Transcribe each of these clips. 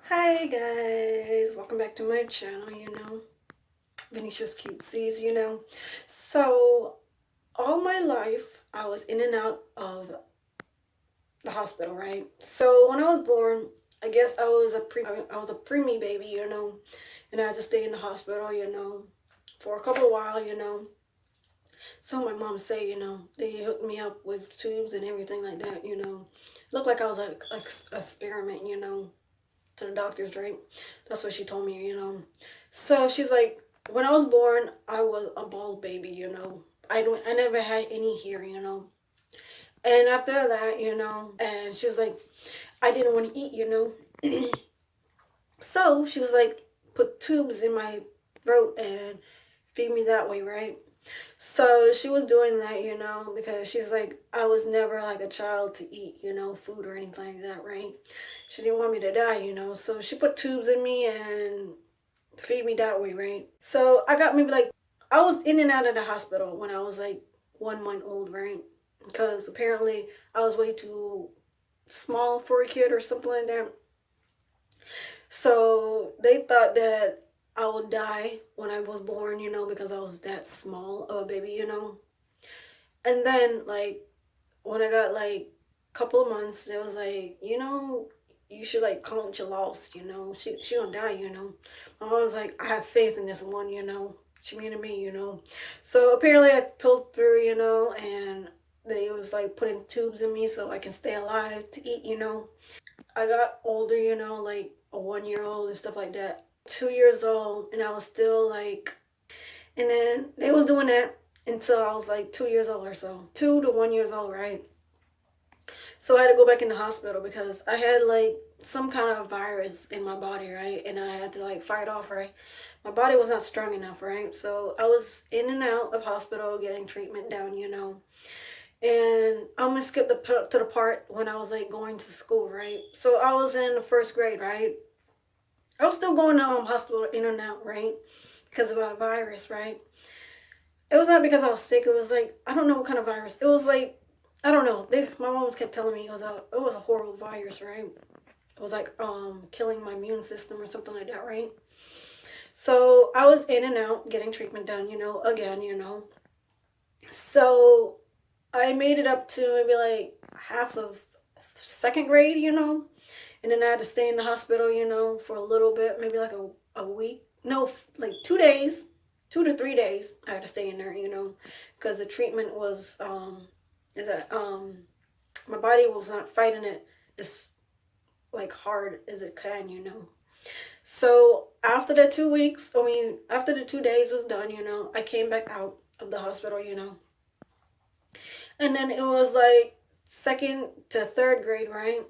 Hi guys, welcome back to my channel, Venetia's Cutesies, So, all my life, I was in and out of the hospital, right? So, when I was born, I guess I was a preemie baby, and I had to stay in the hospital, for a couple of while, So my mom say, they hooked me up with tubes and everything like that, Looked like I was like a experiment, to the doctors, right? That's what she told me, So she's like, when I was born, I was a bald baby, I never had any hair, And after that, and she was like, I didn't want to eat, So she was like, put tubes in my throat and feed me that way, right? So she was doing that, because she's like, I was never like a child to eat, food or anything like that, right? She didn't want me to die, So she put tubes in me and feed me that way, right? So I got maybe like, I was in and out of the hospital when I was like 1 month old, right? Because apparently I was way too small for a kid or something like that. So they thought that I would die when I was born, because I was that small of a baby, And then like when I got like a couple of months, it was like, you should like count your loss, She gonna die, My mom was like, I have faith in this one, She mean to me, So apparently I pulled through, and they was like putting tubes in me so I can stay alive to eat, I got older, like a 1 year old and stuff like that. 2 years old, and I was still like, and then they was doing that until I was like 2 years old or so, 2 to 1 years old, right? So I had to go back in the hospital because I had like some kind of virus in my body, right? And I had to like fight off, right? My body was not strong enough, right? So I was in and out of hospital getting treatment down, And I'm gonna skip to the part when I was like going to school, right? So I was in the first grade, right? I was still going to hospital in and out, right? Because of a virus, right? It was not because I was sick. It was like I don't know what kind of virus. It was like I don't know. My mom kept telling me it was a horrible virus, right? It was like killing my immune system or something like that, right? So I was in and out getting treatment done, again, So I made it up to maybe like half of second grade, and then I had to stay in the hospital, for a little bit, maybe like a week. No, like 2 days, 2 to 3 days. I had to stay in there, because the treatment was is that my body was not fighting it as like hard as it can, So after the 2 weeks, after the 2 days was done, I came back out of the hospital, and then it was like second to third grade, right?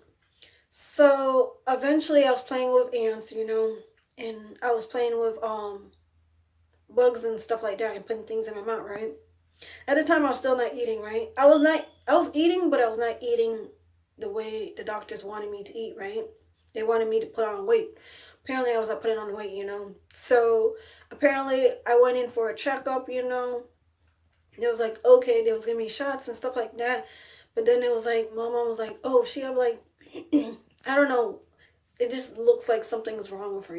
So eventually I was playing with ants, and I was playing with bugs and stuff like that and putting things in my mouth, right? At the time I was still not eating, right? I was eating, but I was not eating the way the doctors wanted me to eat, right? They wanted me to put on weight. Apparently I was not putting on weight, So apparently I went in for a checkup, It was like, okay, they was giving me shots and stuff like that. But then it was like, my mom was like, oh, she have like, I don't know. It just looks like something's wrong with her,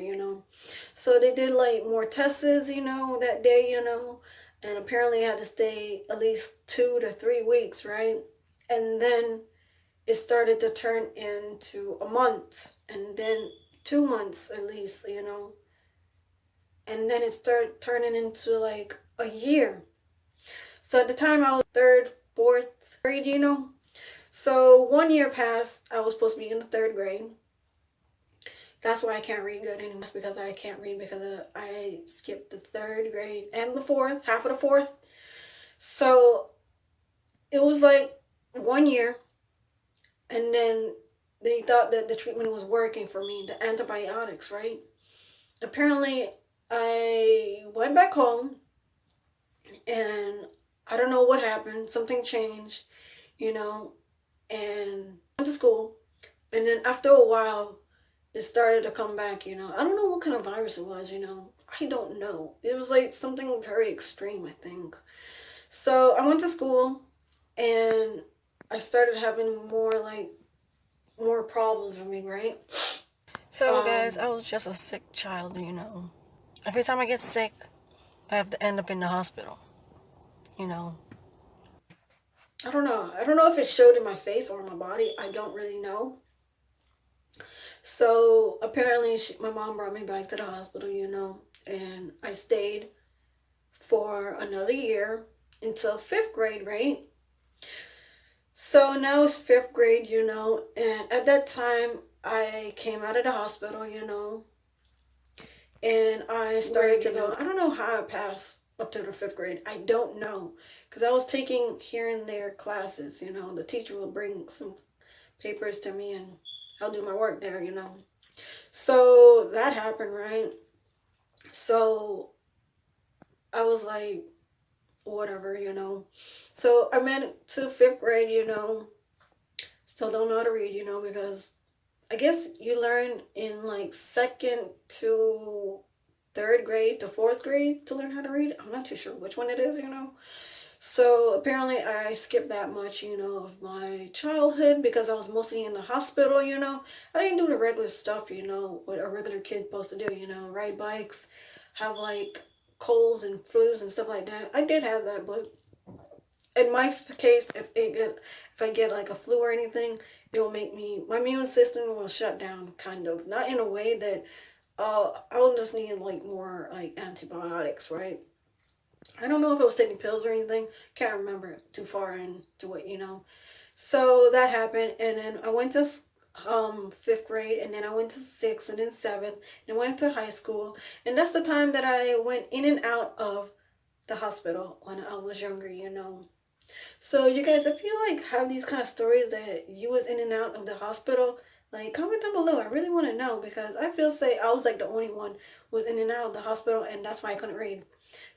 So they did like more tests, that day, And apparently I had to stay at least 2 to 3 weeks, right? And then it started to turn into a month and then 2 months at least, And then it started turning into like a year. So at the time I was third, fourth grade, So 1 year passed. I was supposed to be in the third grade. That's why I can't read good anymore. It's because I can't read because I skipped the third grade and the fourth, half of the fourth. So it was like 1 year, and then they thought that the treatment was working for me, the antibiotics, right? Apparently, I went back home, and I don't know what happened. Something changed, and went to school. And then after a while, it started to come back, I don't know what kind of virus it was, I don't know. It was like something very extreme, I think. So I went to school and I started having more problems with me, right? So, guys, I was just a sick child, Every time I get sick, I have to end up in the hospital, you know. I don't know. I don't know if it showed in my face or my body. I don't really know. So apparently, my mom brought me back to the hospital, and I stayed for another year until fifth grade, right? So now it's fifth grade, and at that time, I came out of the hospital, and I started to go. I don't know how I passed up to the fifth grade. I don't know, because I was taking here and there classes. The teacher will bring some papers to me, and I'll do my work there. So that happened, right? So I was like, whatever. So I went to fifth grade. Still don't know how to read. Because I guess you learn in like second to third grade to fourth grade to learn how to read. I'm not too sure which one it is. So apparently I skipped that much, of my childhood because I was mostly in the hospital. I didn't do the regular stuff, what a regular kid supposed to do, ride bikes, have like colds and flus and stuff like that. I did have that, but in my case, if I get like a flu or anything, it will make my immune system will shut down, kind of. Not in a way that I will just need like more like antibiotics, right? I don't know if I was taking pills or anything. Can't remember too far into it. So that happened, and then I went to fifth grade, and then I went to sixth, and then seventh, and went to high school, and that's the time that I went in and out of the hospital when I was younger. So you guys, if you like have these kind of stories that you was in and out of the hospital, like comment down below. I really want to know because I feel say I was like the only one who was in and out of the hospital, and that's why I couldn't read.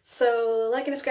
So like and subscribe.